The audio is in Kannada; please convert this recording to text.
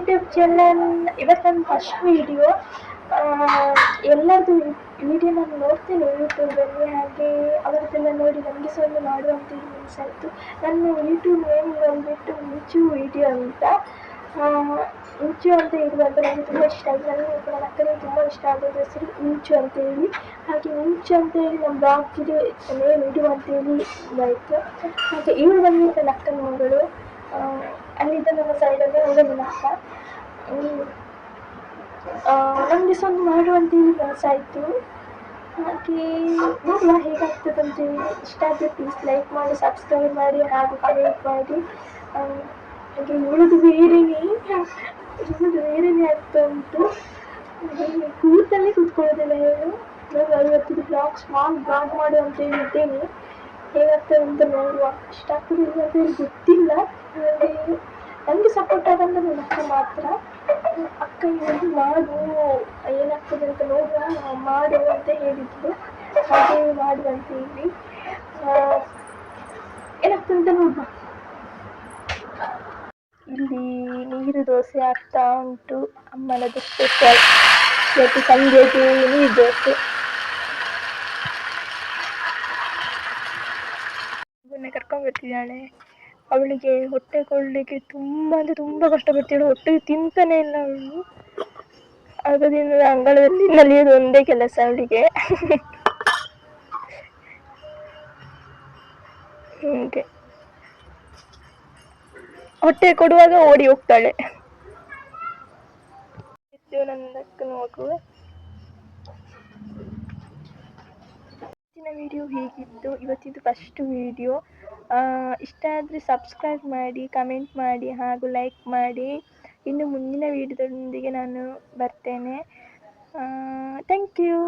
ಯೂಟ್ಯೂಬ್ ಚಾನಲ್ ಇವತ್ತು ನನ್ನ ಫಸ್ಟ್ ವೀಡಿಯೋ. ಎಲ್ಲರದ್ದು ವೀಡಿಯೋ ನಾನು ನೋಡ್ತೇನೆ ಯೂಟ್ಯೂಬಲ್ಲಿ, ಹಾಗೆ ಅವರದ್ದೆಲ್ಲ ನೋಡಿ ನನಗೆ ಸಹ ಒಂದು ಮಾಡುವಂತ ಮನಸ್ಸಾಯಿತು. ನನ್ನ ಯೂಟ್ಯೂಬ್ ನೇಮ್ ಬಂದುಬಿಟ್ಟು ಮಿಂಚು ವೀಡಿಯೋ ಅಂತ. ಮಿಂಚು ಅಂತ ಇರುವಂತ ನನಗೆ ತುಂಬ ಇಷ್ಟ ಆಯಿತು. ನನಗೆ ನನ್ನ ಅಕ್ಕನಿಗೆ ತುಂಬ ಇಷ್ಟ ಆಗೋದು ಹೆಸರು ಮಿಂಚು ಅಂತೇಳಿ. ಹಾಗೆ ಮಿಂಚು ಅಂತೇಳಿ ನಮ್ಮ ಬ್ಲಾಗಿಗೆ ನೇಮ್ ಇಡು ಅಂತೇಳಿ ಇದಾಯಿತು. ಹಾಗೆ ಇವಳು ಬಂದುಬಿಟ್ಟು ನನ್ನ ಅಕ್ಕನ ಮಗಳು. ಅಲ್ಲಿದ್ದ ನನ್ನ ಸೈಡಲ್ಲಿ ಅವಳು ನನ್ನ ಅಕ್ಕ. ನನಗೆ ಸಹ ಒಂದು ಮಾಡುವಂತೇಳಿ ಮನಸ್ಸಾಯಿತು. ಹಾಗೆ ನೋಡುವ ಹೇಗಾಗ್ತದೆ ಅಂತೇಳಿ. ಇಷ್ಟ ಆದರೆ ಪ್ಲೀಸ್ ಲೈಕ್ ಮಾಡಿ, ಸಬ್ಸ್ಕ್ರೈಬ್ ಮಾಡಿ, ಹಾಗೂ ಕಮೆಂಟ್ ಮಾಡಿ. ಹಾಗೆ ಇವಳದು ಬೇರೆಯೇ ಆಗ್ತಾ ಉಂಟು. ಕೂತಲ್ಲೇ ಕೂತ್ಕೊಳ್ಳೋದಿಲ್ಲ ಹೇಳು. ನಾನು ಇವತ್ತಿದ್ದು ಸ್ಮಾಲ್ ಬ್ಲಾಗ್ ಮಾಡು ಅಂತೇಳಿ ಇದ್ದೇನೆ. ಹೇಗಾಗ್ತದೆ ಅಂತ ನೋಡುವ. ಇಷ್ಟ ಆಗ್ತದಿಲ್ಲ ಅಂತೇಳಿ ಗೊತ್ತಿಲ್ಲ. ನನಗೆ ಸಪೋರ್ಟ್ ಆಗಂತ ನನ್ನ ಅಕ್ಕ ಮಾತ್ರ. ಅಕ್ಕ ಇವತ್ತು ಮಾಡು, ಏನಾಗ್ತದೆ ಅಂತ ನೋಡುವ, ಮಾಡು ಅಂತ ಹೇಳಿದ್ರು. ಹಾಗೆ ಮಾಡುವಂತೇಳಿ ಏನಾಗ್ತದೆ ಅಂತ ನೋಡುವ. ಇಲ್ಲಿ ನೀರು ದೋಸೆ ಆಗ್ತಾ ಉಂಟು. ಅಮ್ಮನದು ಸ್ಪೆಷಲ್ ಇವತ್ತು ಸಂಜೆಗೆ ನೀರು ದೋಸೆ. ಕರ್ಕೊಂಡು ಬರ್ತಿದ್ದಾಳೆ. ಅವಳಿಗೆ ಹೊಟ್ಟೆ ಕೊಡಲಿಕ್ಕೆ ತುಂಬ ಅಂದರೆ ತುಂಬ ಕಷ್ಟಪಡ್ತಿದ್ದಾಳೆ. ಹೊಟ್ಟೆಗೆ ತಿಂತಾನೆ ಇಲ್ಲ ಅವಳು. ಆಗದಿಂದ ಅಂಗಳದಲ್ಲಿ ನಲಿಯೋದು ಒಂದೇ ಕೆಲಸ ಅವಳಿಗೆ. ಹೀಗೆ ಹೊಟ್ಟೆ ಕೊಡುವಾಗ ಓಡಿ ಹೋಗ್ತಾಳೆ. ನಂದಕ್ಕನ ಮಗು. ಇವತ್ತಿನ ವಿಡಿಯೋ ಹೀಗಿತ್ತು. ಇವತ್ತಿದ್ದು ಫಸ್ಟ್ ವಿಡಿಯೋ. ಇಷ್ಟ ಆದರೆ ಸಬ್ಸ್ಕ್ರೈಬ್ ಮಾಡಿ, ಕಮೆಂಟ್ ಮಾಡಿ, ಹಾಗೂ ಲೈಕ್ ಮಾಡಿ. ಇನ್ನು ಮುಂದಿನ ವಿಡಿಯೋದೊಂದಿಗೆ ನಾನು ಬರ್ತೇನೆ. Thank you.